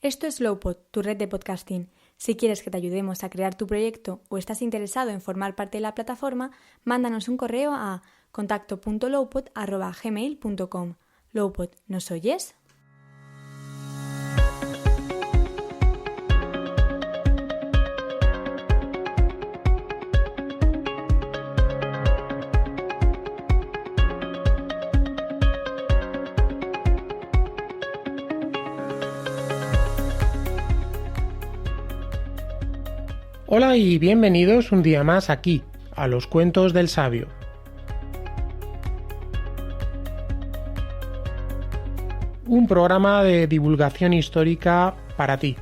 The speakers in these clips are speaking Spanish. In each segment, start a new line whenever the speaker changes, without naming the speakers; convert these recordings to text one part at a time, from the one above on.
Esto es Slowpod, tu red de podcasting. Si quieres que te ayudemos a crear tu proyecto o estás interesado en formar parte de la plataforma, mándanos un correo a contacto.lowpod@gmail.com. Lowpod, ¿nos oyes?
Hola y bienvenidos un día más aquí, a los Cuentos del Sabio. Un programa de divulgación histórica para ti,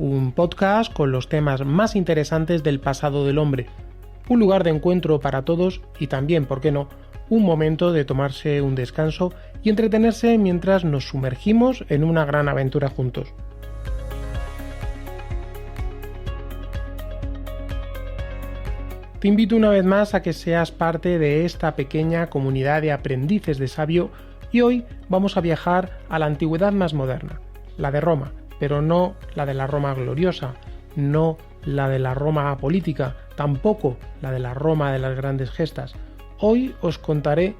un podcast con los temas más interesantes del pasado del hombre, un lugar de encuentro para todos y también, ¿por qué no?, un momento de tomarse un descanso y entretenerse mientras nos sumergimos en una gran aventura juntos. Te invito una vez más a que seas parte de esta pequeña comunidad de aprendices de sabio y hoy vamos a viajar a la antigüedad más moderna, la de Roma, pero no la de la Roma gloriosa, no la de la Roma política, tampoco la de la Roma de las grandes gestas. Hoy os contaré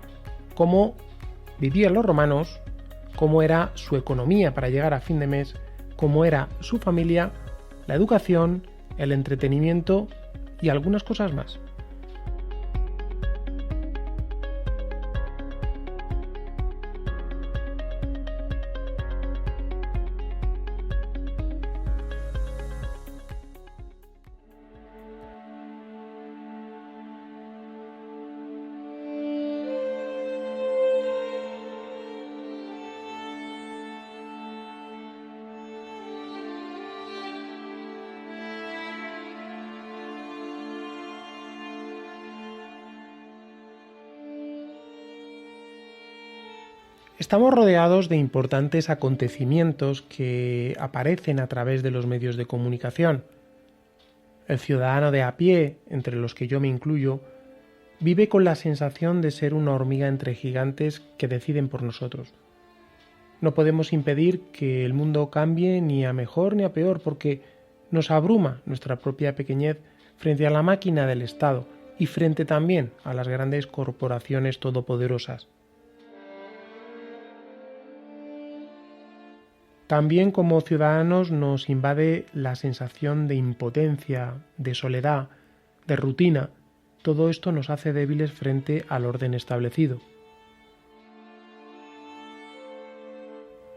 cómo vivían los romanos, cómo era su economía para llegar a fin de mes, cómo era su familia, la educación, el entretenimiento y algunas cosas más. Estamos rodeados de importantes acontecimientos que aparecen a través de los medios de comunicación. El ciudadano de a pie, entre los que yo me incluyo, vive con la sensación de ser una hormiga entre gigantes que deciden por nosotros. No podemos impedir que el mundo cambie ni a mejor ni a peor porque nos abruma nuestra propia pequeñez frente a la máquina del Estado y frente también a las grandes corporaciones todopoderosas. También como ciudadanos nos invade la sensación de impotencia, de soledad, de rutina. Todo esto nos hace débiles frente al orden establecido.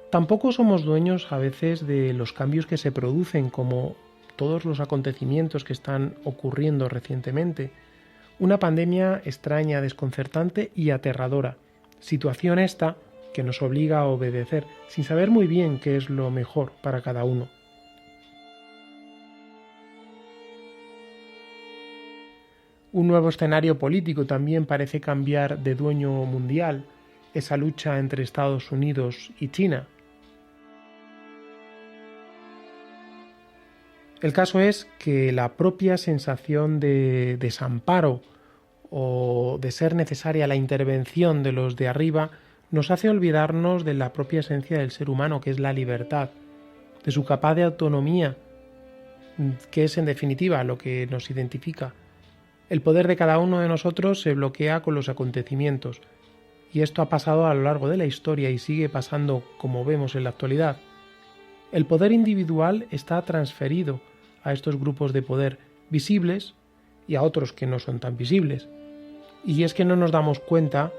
Tampoco somos dueños a veces de los cambios que se producen, como todos los acontecimientos que están ocurriendo recientemente. Una pandemia extraña, desconcertante y aterradora. Situación esta que nos obliga a obedecer, sin saber muy bien qué es lo mejor para cada uno. Un nuevo escenario político también parece cambiar de dueño mundial, esa lucha entre Estados Unidos y China. El caso es que la propia sensación de desamparo o de ser necesaria la intervención de los de arriba nos hace olvidarnos de la propia esencia del ser humano, que es la libertad, de su capaz de autonomía, que es en definitiva lo que nos identifica. El poder de cada uno de nosotros se bloquea con los acontecimientos, y esto ha pasado a lo largo de la historia y sigue pasando como vemos en la actualidad. El poder individual está transferido a estos grupos de poder visibles y a otros que no son tan visibles. Y es que no nos damos cuenta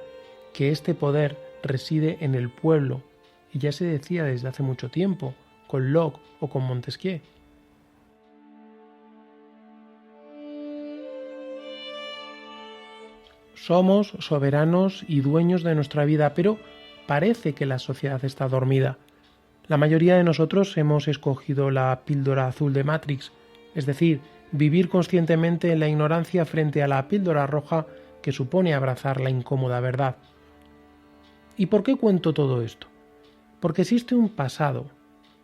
que este poder reside en el pueblo, y ya se decía desde hace mucho tiempo, con Locke o con Montesquieu. Somos soberanos y dueños de nuestra vida, pero parece que la sociedad está dormida. La mayoría de nosotros hemos escogido la píldora azul de Matrix, es decir, vivir conscientemente en la ignorancia frente a la píldora roja que supone abrazar la incómoda verdad. ¿Y por qué cuento todo esto? Porque existe un pasado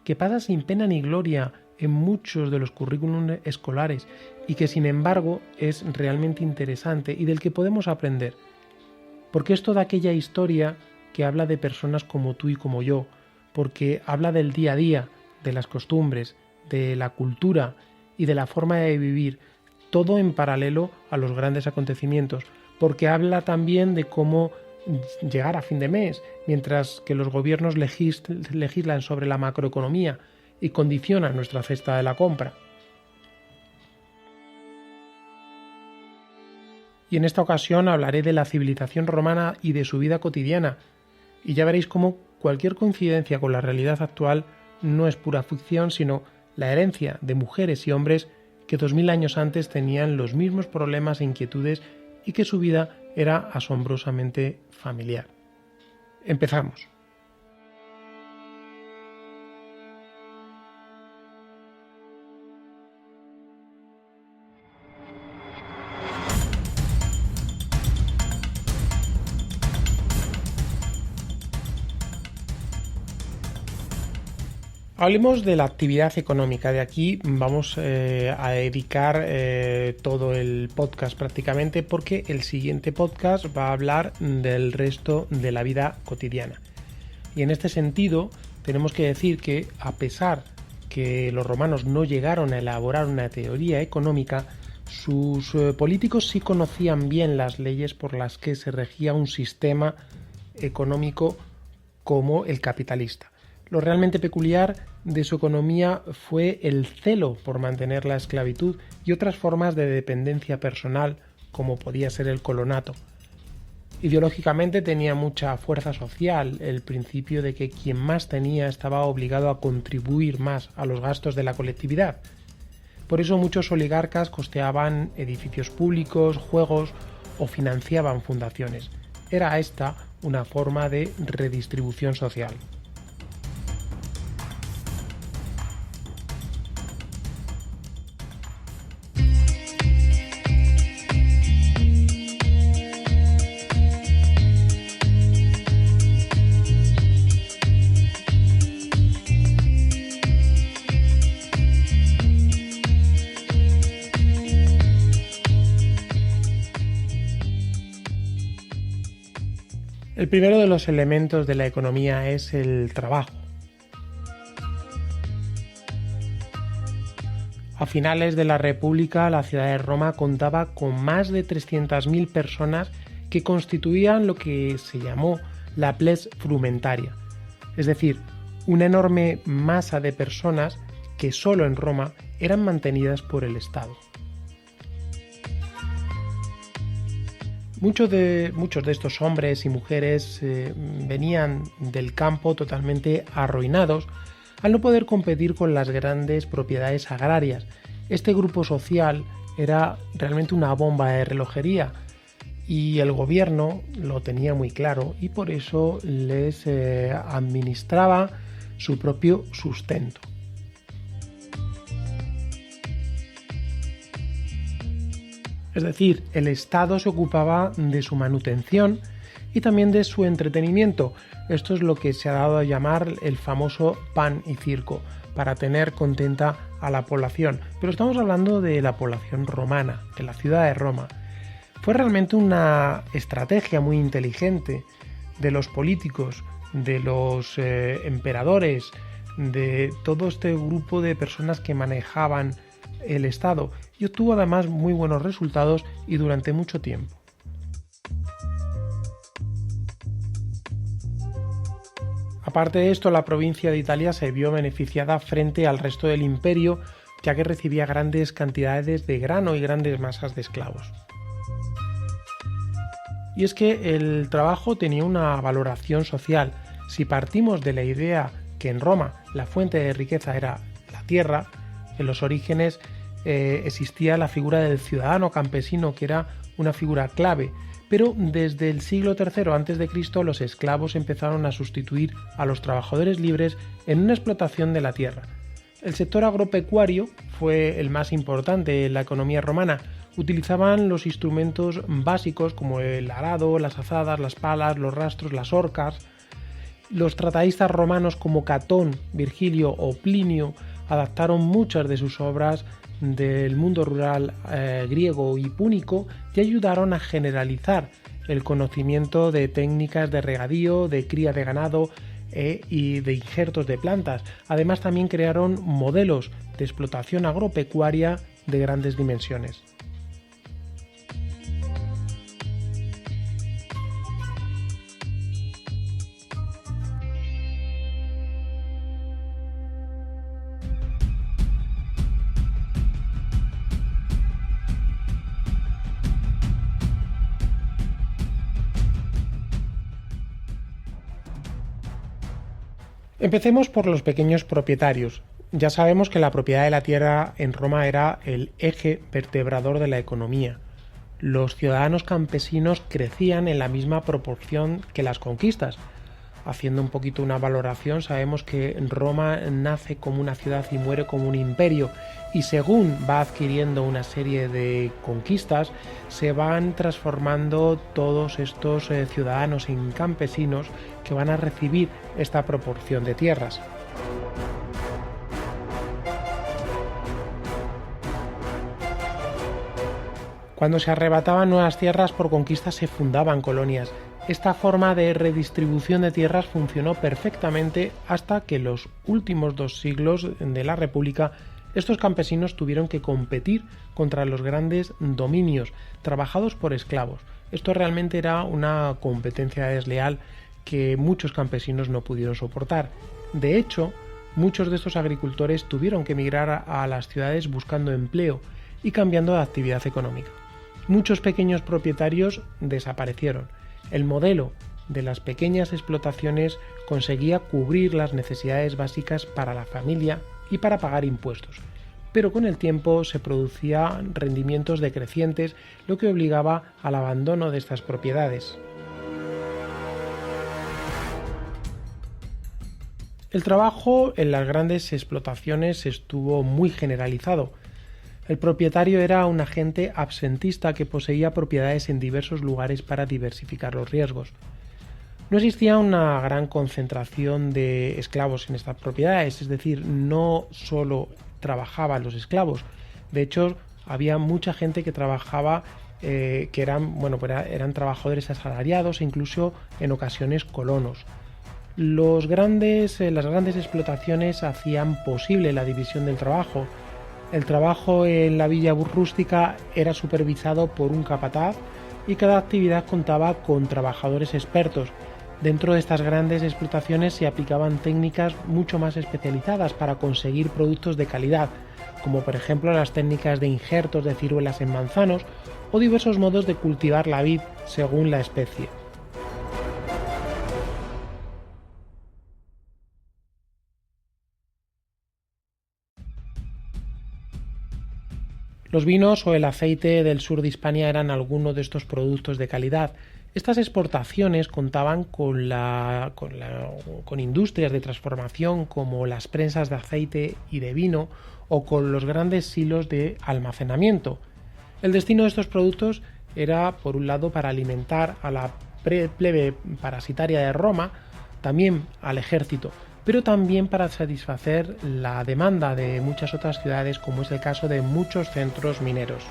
que pasa sin pena ni gloria en muchos de los currículums escolares y que sin embargo es realmente interesante y del que podemos aprender. Porque es toda aquella historia que habla de personas como tú y como yo, porque habla del día a día, de las costumbres, de la cultura y de la forma de vivir, todo en paralelo a los grandes acontecimientos, porque habla también de cómo llegar a fin de mes, mientras que los gobiernos legislan sobre la macroeconomía y condicionan nuestra cesta de la compra. Y en esta ocasión hablaré de la civilización romana y de su vida cotidiana, y ya veréis cómo cualquier coincidencia con la realidad actual no es pura ficción, sino la herencia de mujeres y hombres que 2000 años antes tenían los mismos problemas e inquietudes y que su vida era asombrosamente familiar. Empezamos. Hablemos de la actividad económica. De aquí vamos a dedicar todo el podcast prácticamente, porque el siguiente podcast va a hablar del resto de la vida cotidiana. Y en este sentido tenemos que decir que, a pesar que los romanos no llegaron a elaborar una teoría económica, sus políticos sí conocían bien las leyes por las que se regía un sistema económico como el capitalista. Lo realmente peculiar de su economía fue el celo por mantener la esclavitud y otras formas de dependencia personal, como podía ser el colonato. Ideológicamente tenía mucha fuerza social el principio de que quien más tenía estaba obligado a contribuir más a los gastos de la colectividad. Por eso muchos oligarcas costeaban edificios públicos, juegos o financiaban fundaciones. Era esta una forma de redistribución social. El primero de los elementos de la economía es el trabajo. A finales de la República, la ciudad de Roma contaba con más de 300.000 personas que constituían lo que se llamó la ples frumentaria, es decir, una enorme masa de personas que solo en Roma eran mantenidas por el Estado. Muchos de estos hombres y mujeres venían del campo totalmente arruinados al no poder competir con las grandes propiedades agrarias. Este grupo social era realmente una bomba de relojería y el gobierno lo tenía muy claro y por eso les administraba su propio sustento. Es decir, el Estado se ocupaba de su manutención y también de su entretenimiento. Esto es lo que se ha dado a llamar el famoso pan y circo, para tener contenta a la población. Pero estamos hablando de la población romana, de la ciudad de Roma. Fue realmente una estrategia muy inteligente de los políticos, de los emperadores, de todo este grupo de personas que manejaban el Estado, y obtuvo además muy buenos resultados y durante mucho tiempo. Aparte de esto, la provincia de Italia se vio beneficiada frente al resto del imperio, ya que recibía grandes cantidades de grano y grandes masas de esclavos. Y es que el trabajo tenía una valoración social. Si partimos de la idea que en Roma la fuente de riqueza era la tierra, en los orígenes existía la figura del ciudadano campesino, que era una figura clave, pero desde el siglo III a.C. los esclavos empezaron a sustituir a los trabajadores libres en una explotación de la tierra. El sector agropecuario fue el más importante en la economía romana. Utilizaban los instrumentos básicos como el arado, las azadas, las palas, los rastros, las horcas. Los tratadistas romanos como Catón, Virgilio o Plinio adaptaron muchas de sus obras del mundo rural griego y púnico y ayudaron a generalizar el conocimiento de técnicas de regadío, de cría de ganado, y de injertos de plantas. Además, también crearon modelos de explotación agropecuaria de grandes dimensiones. Empecemos por los pequeños propietarios. Ya sabemos que la propiedad de la tierra en Roma era el eje vertebrador de la economía. Los ciudadanos campesinos crecían en la misma proporción que las conquistas. Haciendo un poquito una valoración, sabemos que Roma nace como una ciudad y muere como un imperio, y según va adquiriendo una serie de conquistas, se van transformando todos estos ciudadanos y campesinos que van a recibir esta proporción de tierras. Cuando se arrebataban nuevas tierras por conquistas, se fundaban colonias. Esta forma de redistribución de tierras funcionó perfectamente hasta que en los últimos 2 siglos de la República estos campesinos tuvieron que competir contra los grandes dominios trabajados por esclavos. Esto realmente era una competencia desleal que muchos campesinos no pudieron soportar. De hecho, muchos de estos agricultores tuvieron que emigrar a las ciudades buscando empleo y cambiando de actividad económica. Muchos pequeños propietarios desaparecieron. El modelo de las pequeñas explotaciones conseguía cubrir las necesidades básicas para la familia y para pagar impuestos, pero con el tiempo se producían rendimientos decrecientes, lo que obligaba al abandono de estas propiedades. El trabajo en las grandes explotaciones estuvo muy generalizado. El propietario era un agente absentista que poseía propiedades en diversos lugares para diversificar los riesgos. No existía una gran concentración de esclavos en estas propiedades, es decir, no solo trabajaban los esclavos. De hecho, había mucha gente que trabajaba, que eran trabajadores asalariados e incluso en ocasiones colonos. Las grandes explotaciones hacían posible la división del trabajo. El trabajo en la villa rústica era supervisado por un capataz y cada actividad contaba con trabajadores expertos. Dentro de estas grandes explotaciones se aplicaban técnicas mucho más especializadas para conseguir productos de calidad, como por ejemplo las técnicas de injertos de ciruelas en manzanos o diversos modos de cultivar la vid según la especie. Los vinos o el aceite del sur de Hispania eran algunos de estos productos de calidad. Estas exportaciones contaban con industrias de transformación como las prensas de aceite y de vino o con los grandes silos de almacenamiento. El destino de estos productos era, por un lado, para alimentar a la plebe parasitaria de Roma, también al ejército, pero también para satisfacer la demanda de muchas otras ciudades, como es el caso de muchos centros mineros.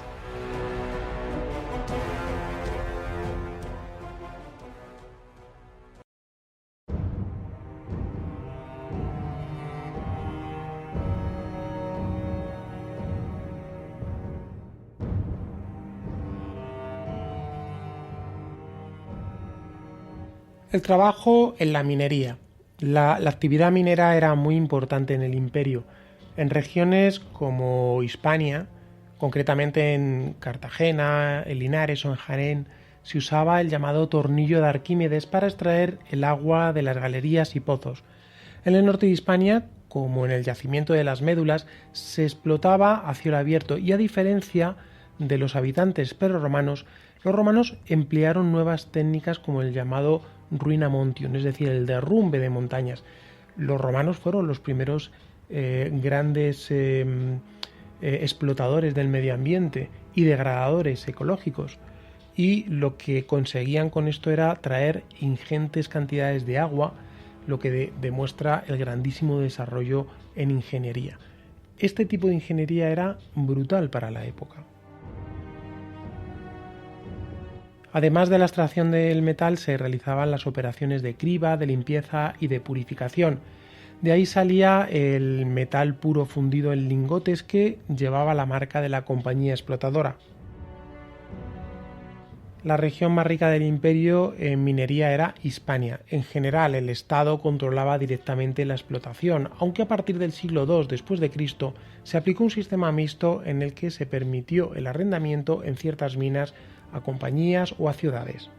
El trabajo en la minería. La actividad minera era muy importante en el imperio. En regiones como Hispania, concretamente en Cartagena, en Linares o en Jaén, se usaba el llamado tornillo de Arquímedes para extraer el agua de las galerías y pozos. En el norte de Hispania, como en el yacimiento de las Médulas, se explotaba a cielo abierto y, a diferencia de los habitantes prerromanos, los romanos emplearon nuevas técnicas como el llamado ruinamontium, es decir, el derrumbe de montañas. Los romanos fueron los primeros grandes explotadores del medio ambiente y degradadores ecológicos, y lo que conseguían con esto era traer ingentes cantidades de agua, lo que demuestra el grandísimo desarrollo en ingeniería. Este tipo de ingeniería era brutal para la época. Además de la extracción del metal, se realizaban las operaciones de criba, de limpieza y de purificación. De ahí salía el metal puro fundido en lingotes que llevaba la marca de la compañía explotadora. La región más rica del imperio en minería era Hispania. En general, el Estado controlaba directamente la explotación, aunque a partir del siglo II después de Cristo se aplicó un sistema mixto en el que se permitió el arrendamiento en ciertas minas a compañías o a ciudades.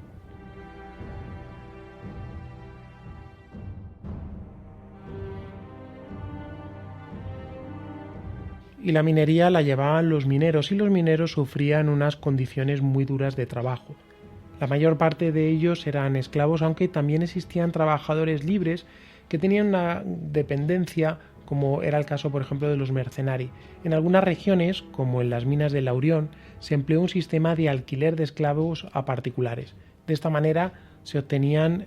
Y la minería la llevaban los mineros y los mineros sufrían unas condiciones muy duras de trabajo. La mayor parte de ellos eran esclavos, aunque también existían trabajadores libres que tenían una dependencia, como era el caso por ejemplo de los mercenari. En algunas regiones, como en las minas de Laurión, se empleó un sistema de alquiler de esclavos a particulares. De esta manera se obtenían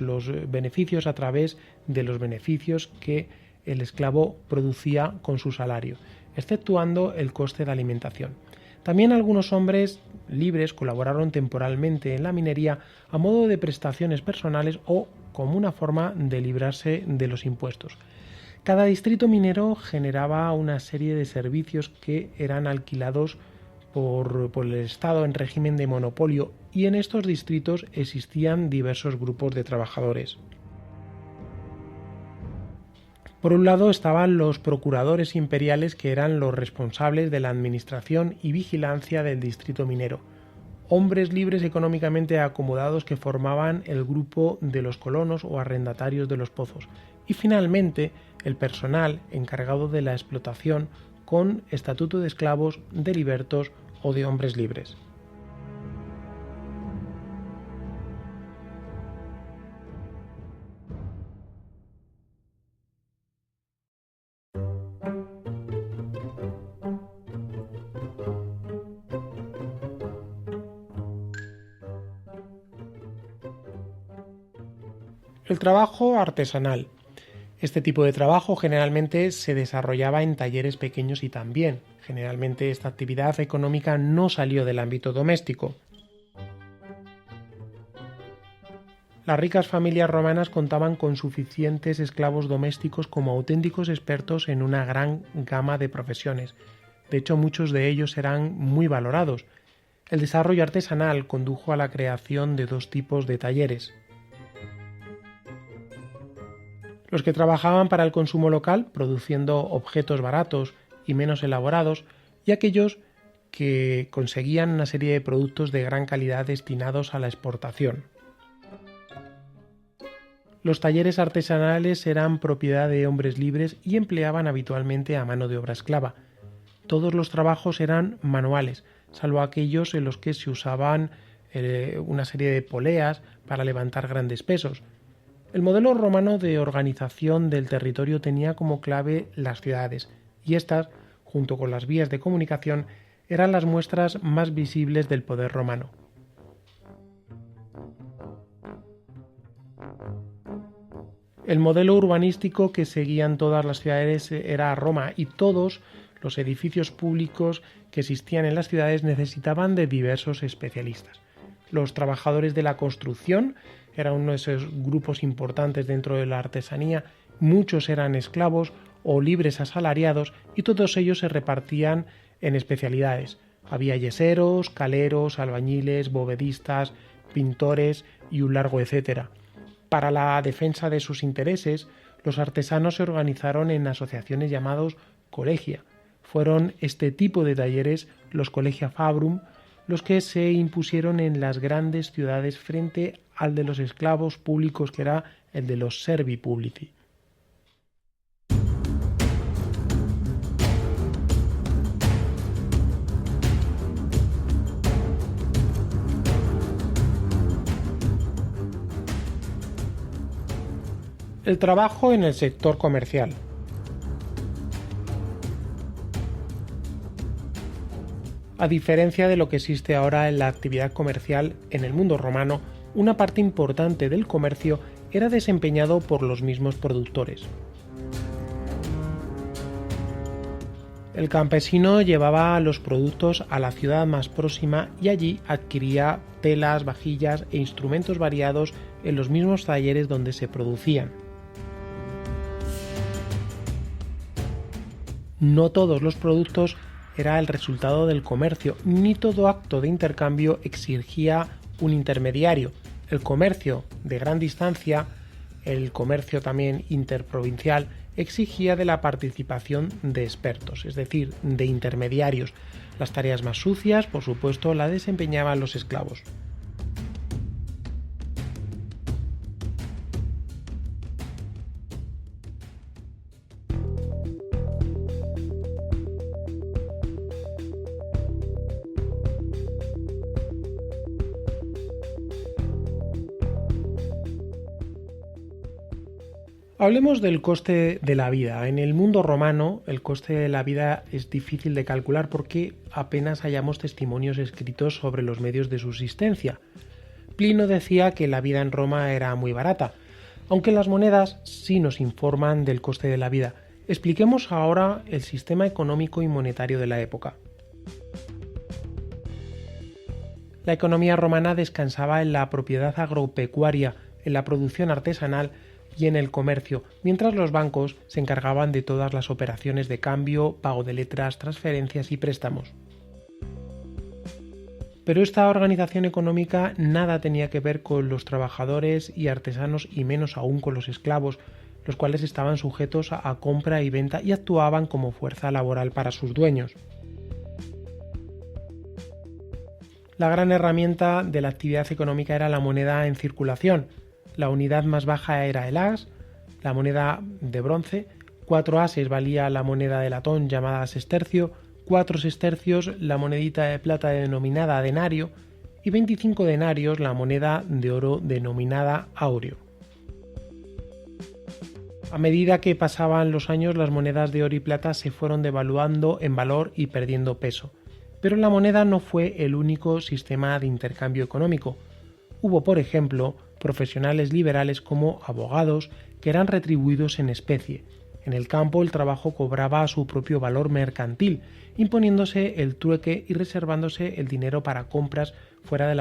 los beneficios a través de los beneficios que el esclavo producía con su salario, exceptuando el coste de alimentación. También algunos hombres libres colaboraron temporalmente en la minería a modo de prestaciones personales o como una forma de librarse de los impuestos. Cada distrito minero generaba una serie de servicios que eran alquilados por el Estado en régimen de monopolio, y en estos distritos existían diversos grupos de trabajadores. Por un lado estaban los procuradores imperiales, que eran los responsables de la administración y vigilancia del distrito minero, hombres libres económicamente acomodados que formaban el grupo de los colonos o arrendatarios de los pozos, y finalmente el personal encargado de la explotación con estatuto de esclavos, de libertos o de hombres libres. El trabajo artesanal. Este tipo de trabajo generalmente se desarrollaba en talleres pequeños y también, generalmente esta actividad económica no salió del ámbito doméstico. Las ricas familias romanas contaban con suficientes esclavos domésticos como auténticos expertos en una gran gama de profesiones. De hecho, muchos de ellos eran muy valorados. El desarrollo artesanal condujo a la creación de dos tipos de talleres: los que trabajaban para el consumo local, produciendo objetos baratos y menos elaborados, y aquellos que conseguían una serie de productos de gran calidad destinados a la exportación. Los talleres artesanales eran propiedad de hombres libres y empleaban habitualmente a mano de obra esclava. Todos los trabajos eran manuales, salvo aquellos en los que se usaban una serie de poleas para levantar grandes pesos. El modelo romano de organización del territorio tenía como clave las ciudades, y estas, junto con las vías de comunicación, eran las muestras más visibles del poder romano. El modelo urbanístico que seguían todas las ciudades era Roma, y todos los edificios públicos que existían en las ciudades necesitaban de diversos especialistas. Los trabajadores de la construcción eran uno de esos grupos importantes dentro de la artesanía. Muchos eran esclavos o libres asalariados, y todos ellos se repartían en especialidades. Había yeseros, caleros, albañiles, bovedistas, pintores y un largo etcétera. Para la defensa de sus intereses, los artesanos se organizaron en asociaciones llamadas colegia. Fueron este tipo de talleres, los collegia fabrum, los que se impusieron en las grandes ciudades frente al de los esclavos públicos, que era el de los servi publici. El trabajo en el sector comercial. A diferencia de lo que existe ahora en la actividad comercial en el mundo romano, una parte importante del comercio era desempeñado por los mismos productores. El campesino llevaba los productos a la ciudad más próxima y allí adquiría telas, vajillas e instrumentos variados en los mismos talleres donde se producían. No todos los productos era el resultado del comercio, ni todo acto de intercambio exigía un intermediario. El comercio de gran distancia, el comercio también interprovincial, exigía de la participación de expertos, es decir, de intermediarios. Las tareas más sucias, por supuesto, las desempeñaban los esclavos. Hablemos del coste de la vida. En el mundo romano, el coste de la vida es difícil de calcular porque apenas hallamos testimonios escritos sobre los medios de subsistencia. Plinio decía que la vida en Roma era muy barata, aunque las monedas sí nos informan del coste de la vida. Expliquemos ahora el sistema económico y monetario de la época. La economía romana descansaba en la propiedad agropecuaria, en la producción artesanal y en el comercio, mientras los bancos se encargaban de todas las operaciones de cambio, pago de letras, transferencias y préstamos. Pero esta organización económica nada tenía que ver con los trabajadores y artesanos y menos aún con los esclavos, los cuales estaban sujetos a compra y venta y actuaban como fuerza laboral para sus dueños. La gran herramienta de la actividad económica era la moneda en circulación. La unidad más baja era el as, la moneda de bronce, 4 ases valía la moneda de latón llamada sestercio, 4 sestercios la monedita de plata denominada denario y 25 denarios la moneda de oro denominada aureo. A medida que pasaban los años, las monedas de oro y plata se fueron devaluando en valor y perdiendo peso. Pero la moneda no fue el único sistema de intercambio económico. Hubo, por ejemplo, profesionales liberales como abogados que eran retribuidos en especie. En el campo el trabajo cobraba su propio valor mercantil, imponiéndose el trueque y reservándose el dinero para compras fuera de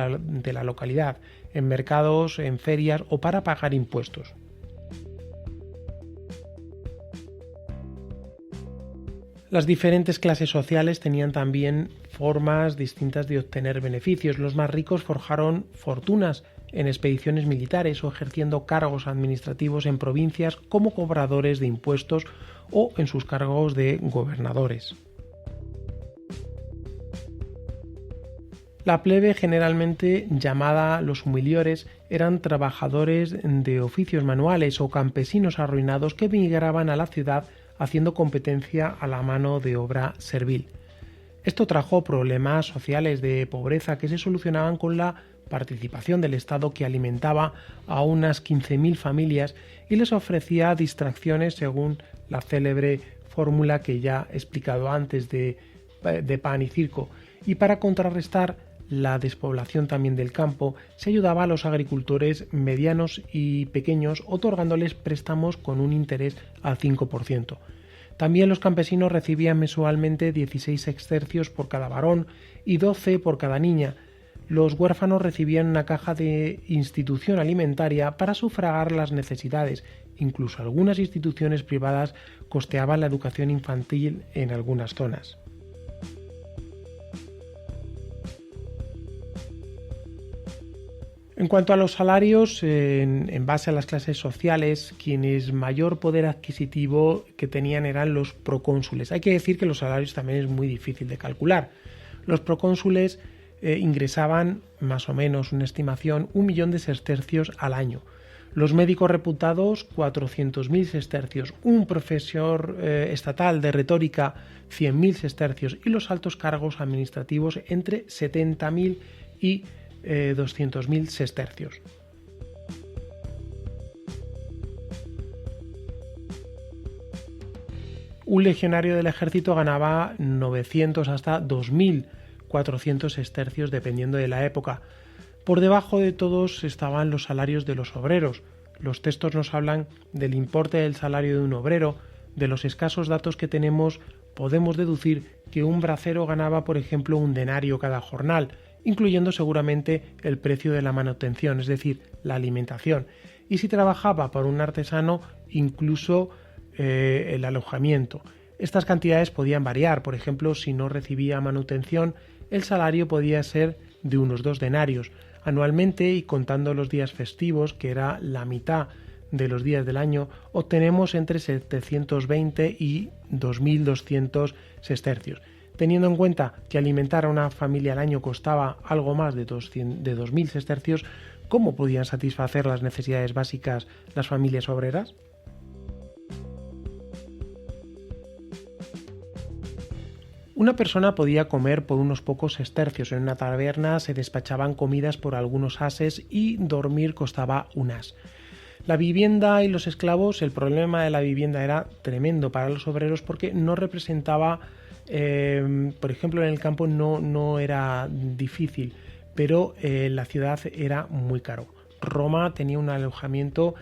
la localidad, en mercados, en ferias o para pagar impuestos. Las diferentes clases sociales tenían también formas distintas de obtener beneficios. Los más ricos forjaron fortunas en expediciones militares o ejerciendo cargos administrativos en provincias como cobradores de impuestos o en sus cargos de gobernadores. La plebe, generalmente llamada los humiliores, eran trabajadores de oficios manuales o campesinos arruinados que migraban a la ciudad haciendo competencia a la mano de obra servil. Esto trajo problemas sociales de pobreza que se solucionaban con la participación del Estado, que alimentaba a unas 15.000 familias y les ofrecía distracciones según la célebre fórmula que ya he explicado antes de pan y circo. Y para contrarrestar la despoblación también del campo, se ayudaba a los agricultores medianos y pequeños otorgándoles préstamos con un interés al 5%. También los campesinos recibían mensualmente 16 sextercios por cada varón y 12 por cada niña. Los huérfanos recibían una caja de institución alimentaria para sufragar las necesidades. Incluso algunas instituciones privadas costeaban la educación infantil en algunas zonas. En cuanto a los salarios, en base a las clases sociales, quienes mayor poder adquisitivo que tenían eran los procónsules. Hay que decir que los salarios también es muy difícil de calcular. Los procónsules ingresaban más o menos, una estimación, 1 millón de sestercios al año. Los médicos reputados, 400.000 sestercios. Un profesor estatal de retórica, 100.000 sestercios. Y los altos cargos administrativos, entre 70.000 y 200.000 sestercios. Un legionario del ejército ganaba 900 hasta 2.400 sestercios dependiendo de la época. Por debajo de todos estaban los salarios de los obreros. Los textos nos hablan del importe del salario de un obrero, de los escasos datos que tenemos, podemos deducir que un bracero ganaba, por ejemplo, 1 denario cada jornal, incluyendo seguramente el precio de la manutención, es decir, la alimentación. Y si trabajaba para un artesano, incluso el alojamiento. Estas cantidades podían variar, por ejemplo, si no recibía manutención, el salario podía ser de unos 2 denarios. Anualmente, y contando los días festivos, que era la mitad de los días del año, obtenemos entre 720 y 2.200 sestercios. Teniendo en cuenta que alimentar a una familia al año costaba algo más de 2.000 sestercios, ¿cómo podían satisfacer las necesidades básicas las familias obreras? Una persona podía comer por unos pocos sestercios. En una taberna se despachaban comidas por algunos ases y dormir costaba un as. La vivienda y los esclavos, el problema de la vivienda era tremendo para los obreros porque no representaba, por ejemplo, en el campo no era difícil, pero en la ciudad era muy caro. Roma tenía un alojamiento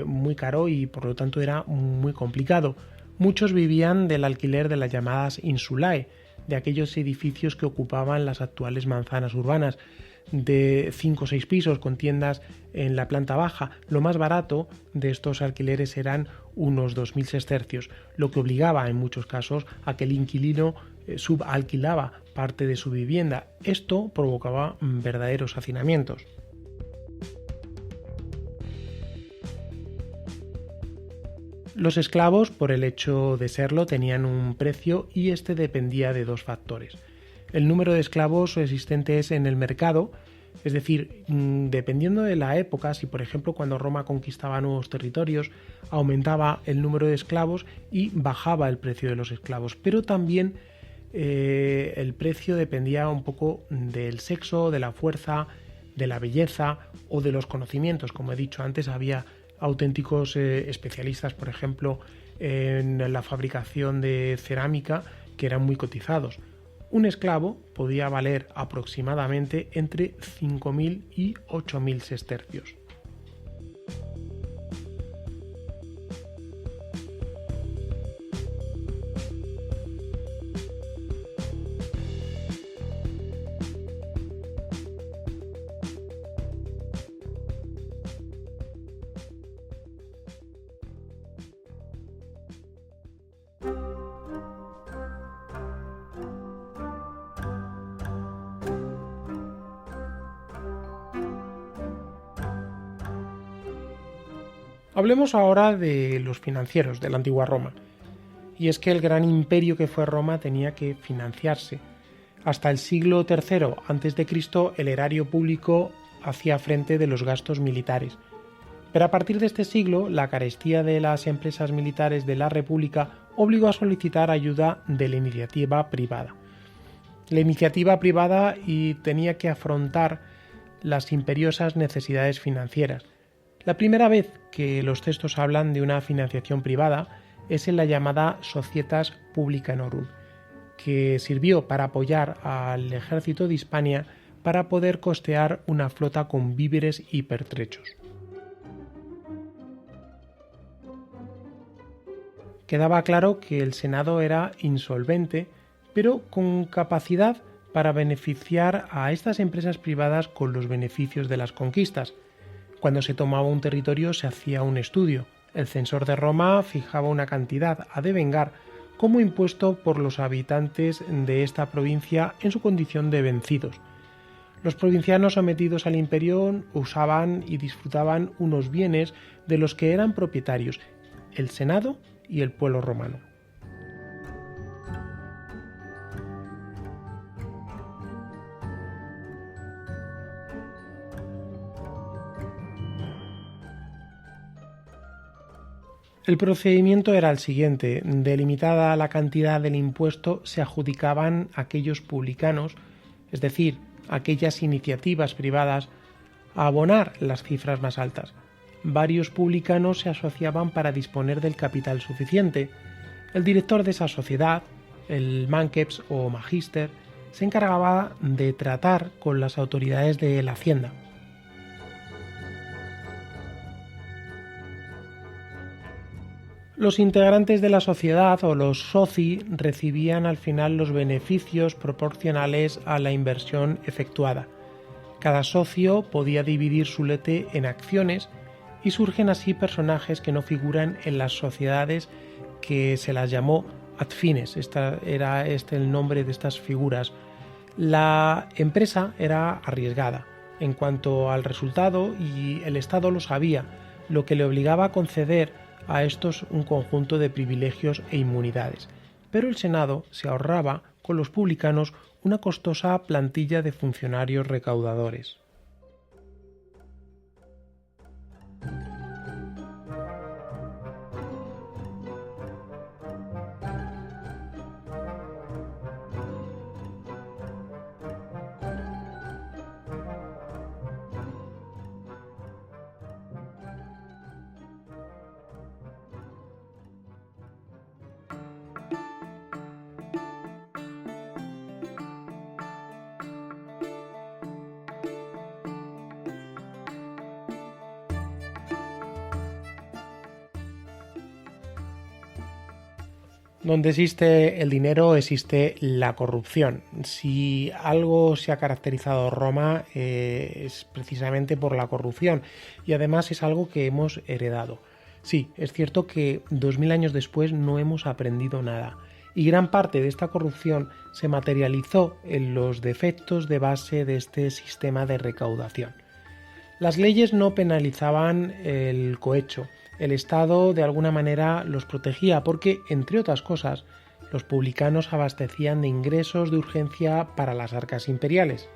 muy caro y por lo tanto era muy complicado. Muchos vivían del alquiler de las llamadas insulae, de aquellos edificios que ocupaban las actuales manzanas urbanas, de 5 o 6 pisos con tiendas en la planta baja. Lo más barato de estos alquileres eran unos 2.000 sestercios, lo que obligaba en muchos casos a que el inquilino subalquilaba parte de su vivienda. Esto provocaba verdaderos hacinamientos. Los esclavos, por el hecho de serlo, tenían un precio y este dependía de 2 factores. El número de esclavos existentes en el mercado, es decir, dependiendo de la época, si por ejemplo cuando Roma conquistaba nuevos territorios, aumentaba el número de esclavos y bajaba el precio de los esclavos, pero también el precio dependía un poco del sexo, de la fuerza, de la belleza o de los conocimientos. Como he dicho antes, había auténticos especialistas, por ejemplo, en la fabricación de cerámica, que eran muy cotizados. Un esclavo podía valer aproximadamente entre 5.000 y 8.000 sestercios. Hablemos ahora de los financieros de la antigua Roma. Y es que el gran imperio que fue Roma tenía que financiarse. Hasta el siglo III a.C. el erario público hacía frente de los gastos militares. Pero a partir de este siglo, la carestía de las empresas militares de la República obligó a solicitar ayuda de la iniciativa privada. La iniciativa privada tenía que afrontar las imperiosas necesidades financieras. La primera vez que los textos hablan de una financiación privada es en la llamada Societas Publicanorum, que sirvió para apoyar al ejército de Hispania para poder costear una flota con víveres y pertrechos. Quedaba claro que el Senado era insolvente, pero con capacidad para beneficiar a estas empresas privadas con los beneficios de las conquistas. Cuando se tomaba un territorio se hacía un estudio. El censor de Roma fijaba una cantidad a devengar como impuesto por los habitantes de esta provincia en su condición de vencidos. Los provincianos sometidos al imperio usaban y disfrutaban unos bienes de los que eran propietarios el Senado y el pueblo romano. El procedimiento era el siguiente: delimitada la cantidad del impuesto, se adjudicaban aquellos publicanos, es decir, aquellas iniciativas privadas, a abonar las cifras más altas. Varios publicanos se asociaban para disponer del capital suficiente. El director de esa sociedad, el manceps o magister, se encargaba de tratar con las autoridades de la hacienda. Los integrantes de la sociedad o los soci recibían al final los beneficios proporcionales a la inversión efectuada. Cada socio podía dividir su lote en acciones y surgen así personajes que no figuran en las sociedades que se las llamó ad fines. Era el nombre de estas figuras. La empresa era arriesgada en cuanto al resultado y el Estado lo sabía, lo que le obligaba a conceder a estos un conjunto de privilegios e inmunidades. Pero el Senado se ahorraba con los publicanos una costosa plantilla de funcionarios recaudadores. Donde existe el dinero existe la corrupción. Si algo se ha caracterizado Roma es precisamente por la corrupción y además es algo que hemos heredado. Sí, es cierto que 2000 años después no hemos aprendido nada y gran parte de esta corrupción se materializó en los defectos de base de este sistema de recaudación. Las leyes no penalizaban el cohecho. El Estado de alguna manera los protegía porque, entre otras cosas, los publicanos abastecían de ingresos de urgencia para las arcas imperiales.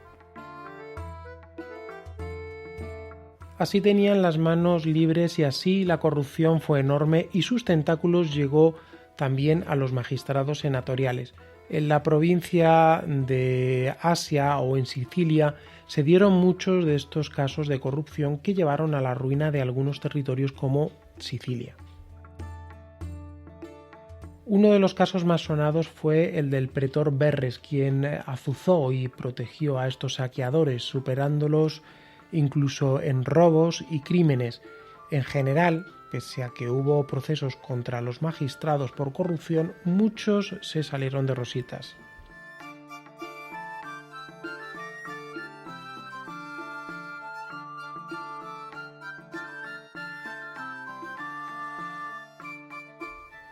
Así tenían las manos libres y así la corrupción fue enorme y sus tentáculos llegó también a los magistrados senatoriales. En la provincia de Asia o en Sicilia se dieron muchos de estos casos de corrupción que llevaron a la ruina de algunos territorios como Sicilia. Uno de los casos más sonados fue el del pretor Verres, quien azuzó y protegió a estos saqueadores, superándolos incluso en robos y crímenes. En general, pese a que hubo procesos contra los magistrados por corrupción, muchos se salieron de rositas.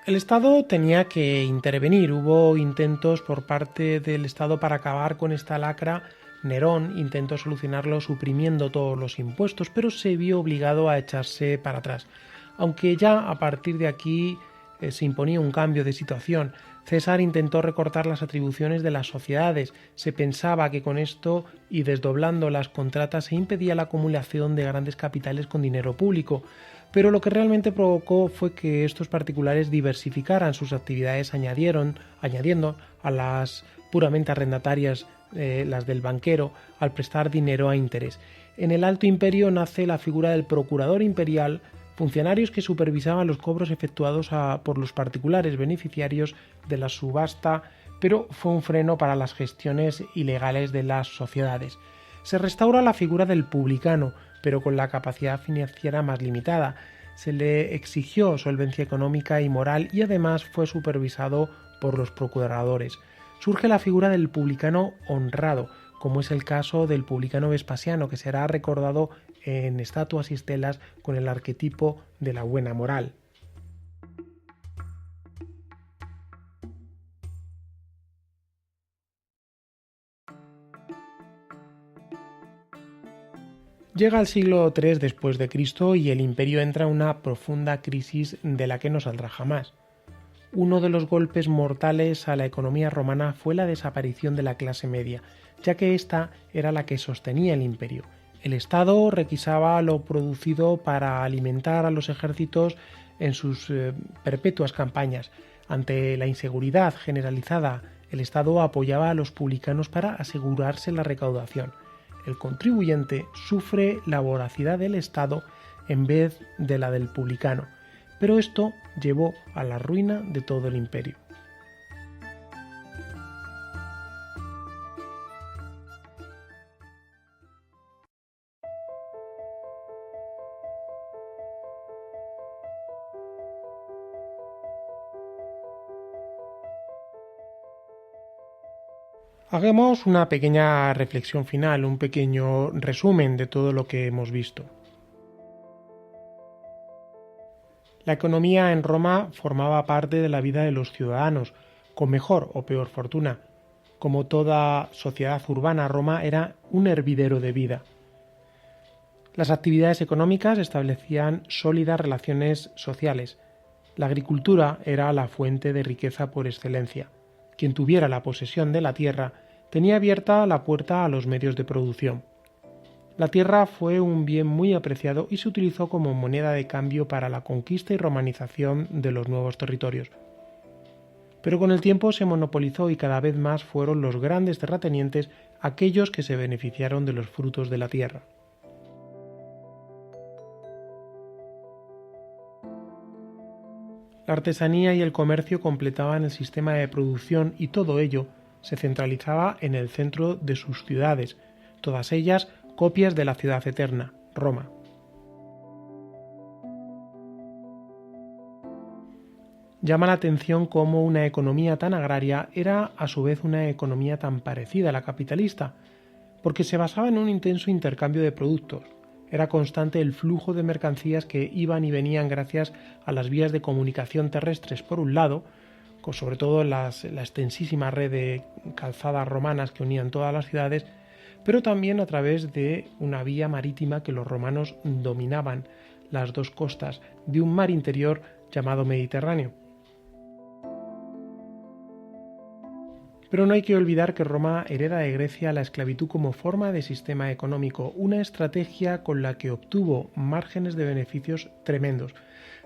El Estado tenía que intervenir. Hubo intentos por parte del Estado para acabar con esta lacra. Nerón intentó solucionarlo suprimiendo todos los impuestos, pero se vio obligado a echarse para atrás. Aunque ya a partir de aquí se imponía un cambio de situación. César intentó recortar las atribuciones de las sociedades. Se pensaba que con esto y desdoblando las contratas se impedía la acumulación de grandes capitales con dinero público. Pero lo que realmente provocó fue que estos particulares diversificaran sus actividades añadiendo a las puramente arrendatarias las del banquero al prestar dinero a interés. En el Alto Imperio nace la figura del procurador imperial, funcionarios que supervisaban los cobros efectuados por los particulares beneficiarios de la subasta, pero fue un freno para las gestiones ilegales de las sociedades. Se restaura la figura del publicano, pero con la capacidad financiera más limitada. Se le exigió solvencia económica y moral y además fue supervisado por los procuradores. Surge la figura del publicano honrado, como es el caso del publicano Vespasiano, que será recordado en estatuas y estelas con el arquetipo de la buena moral. Llega el siglo III después de Cristo y el imperio entra en una profunda crisis de la que no saldrá jamás. Uno de los golpes mortales a la economía romana fue la desaparición de la clase media, ya que ésta era la que sostenía el imperio. El Estado requisaba lo producido para alimentar a los ejércitos en sus perpetuas campañas. Ante la inseguridad generalizada, el Estado apoyaba a los publicanos para asegurarse la recaudación. El contribuyente sufre la voracidad del Estado en vez de la del publicano, pero esto llevó a la ruina de todo el imperio. Hagamos una pequeña reflexión final, un pequeño resumen de todo lo que hemos visto. La economía en Roma formaba parte de la vida de los ciudadanos, con mejor o peor fortuna. Como toda sociedad urbana, Roma era un hervidero de vida. Las actividades económicas establecían sólidas relaciones sociales. La agricultura era la fuente de riqueza por excelencia. Quien tuviera la posesión de la tierra tenía abierta la puerta a los medios de producción. La tierra fue un bien muy apreciado y se utilizó como moneda de cambio para la conquista y romanización de los nuevos territorios. Pero con el tiempo se monopolizó y cada vez más fueron los grandes terratenientes aquellos que se beneficiaron de los frutos de la tierra. La artesanía y el comercio completaban el sistema de producción y todo ello se centralizaba en el centro de sus ciudades, todas ellas copias de la ciudad eterna, Roma. Llama la atención cómo una economía tan agraria era a su vez una economía tan parecida a la capitalista, porque se basaba en un intenso intercambio de productos. Era constante el flujo de mercancías que iban y venían gracias a las vías de comunicación terrestres por un lado, con sobre todo la extensísima red de calzadas romanas que unían todas las ciudades, pero también a través de una vía marítima que los romanos dominaban las dos costas de un mar interior llamado Mediterráneo. Pero no hay que olvidar que Roma hereda de Grecia la esclavitud como forma de sistema económico, una estrategia con la que obtuvo márgenes de beneficios tremendos,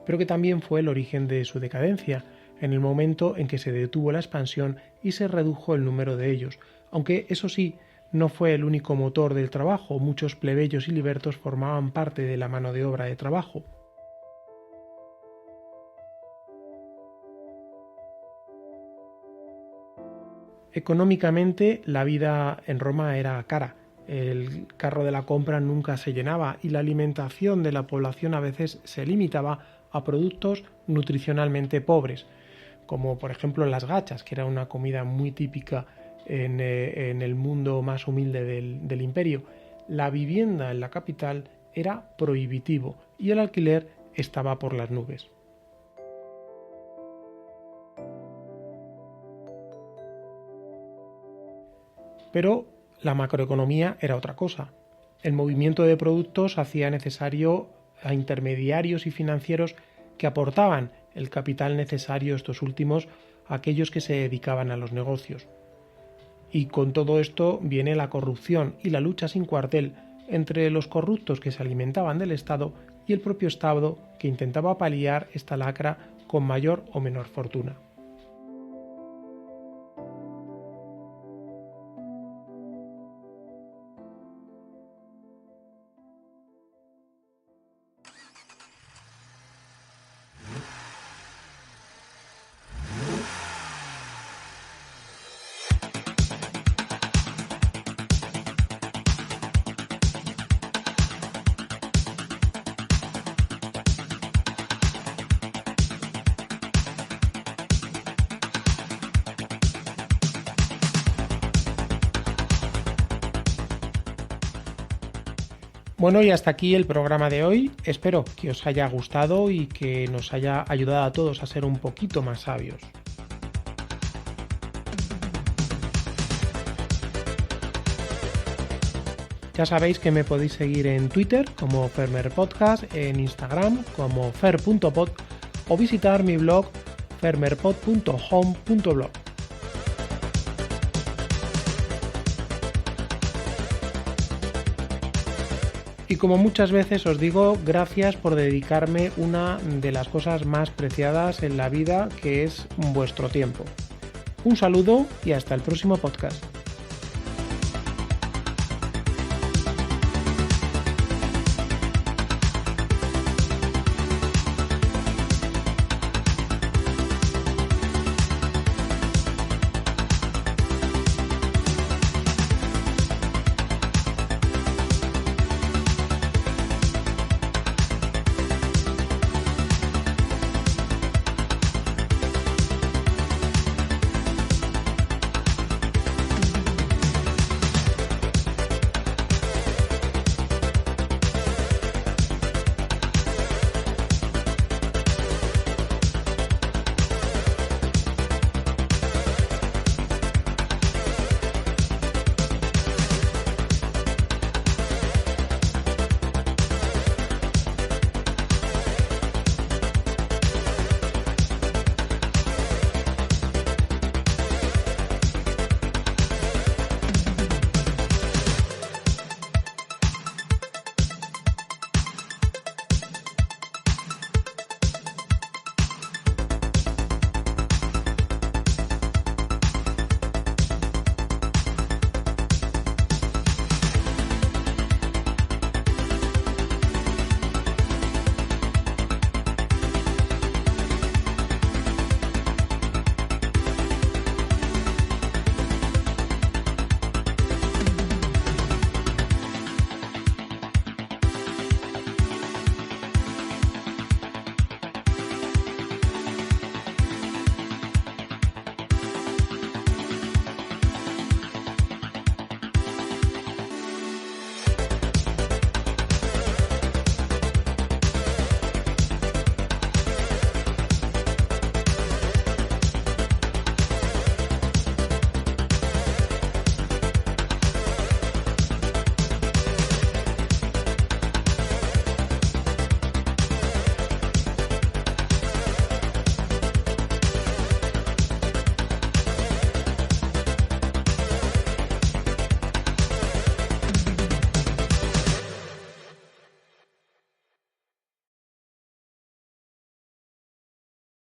pero que también fue el origen de su decadencia, en el momento en que se detuvo la expansión y se redujo el número de ellos, aunque eso sí, no fue el único motor del trabajo, muchos plebeyos y libertos formaban parte de la mano de obra de trabajo. Económicamente, la vida en Roma era cara. El carro de la compra nunca se llenaba y la alimentación de la población a veces se limitaba a productos nutricionalmente pobres, como por ejemplo las gachas, que era una comida muy típica en el mundo más humilde del imperio. La vivienda en la capital era prohibitivo y el alquiler estaba por las nubes. Pero la macroeconomía era otra cosa. El movimiento de productos hacía necesario a intermediarios y financieros que aportaban el capital necesario, estos últimos, a aquellos que se dedicaban a los negocios. Y con todo esto viene la corrupción y la lucha sin cuartel entre los corruptos que se alimentaban del Estado y el propio Estado que intentaba paliar esta lacra con mayor o menor fortuna. Bueno, y hasta aquí el programa de hoy. Espero que os haya gustado y que nos haya ayudado a todos a ser un poquito más sabios. Ya sabéis que me podéis seguir en Twitter como Fermer Podcast, en Instagram como fer.pod o visitar mi blog fermerpod.home.blog. Y como muchas veces os digo, gracias por dedicarme una de las cosas más preciadas en la vida, que es vuestro tiempo. Un saludo y hasta el próximo podcast.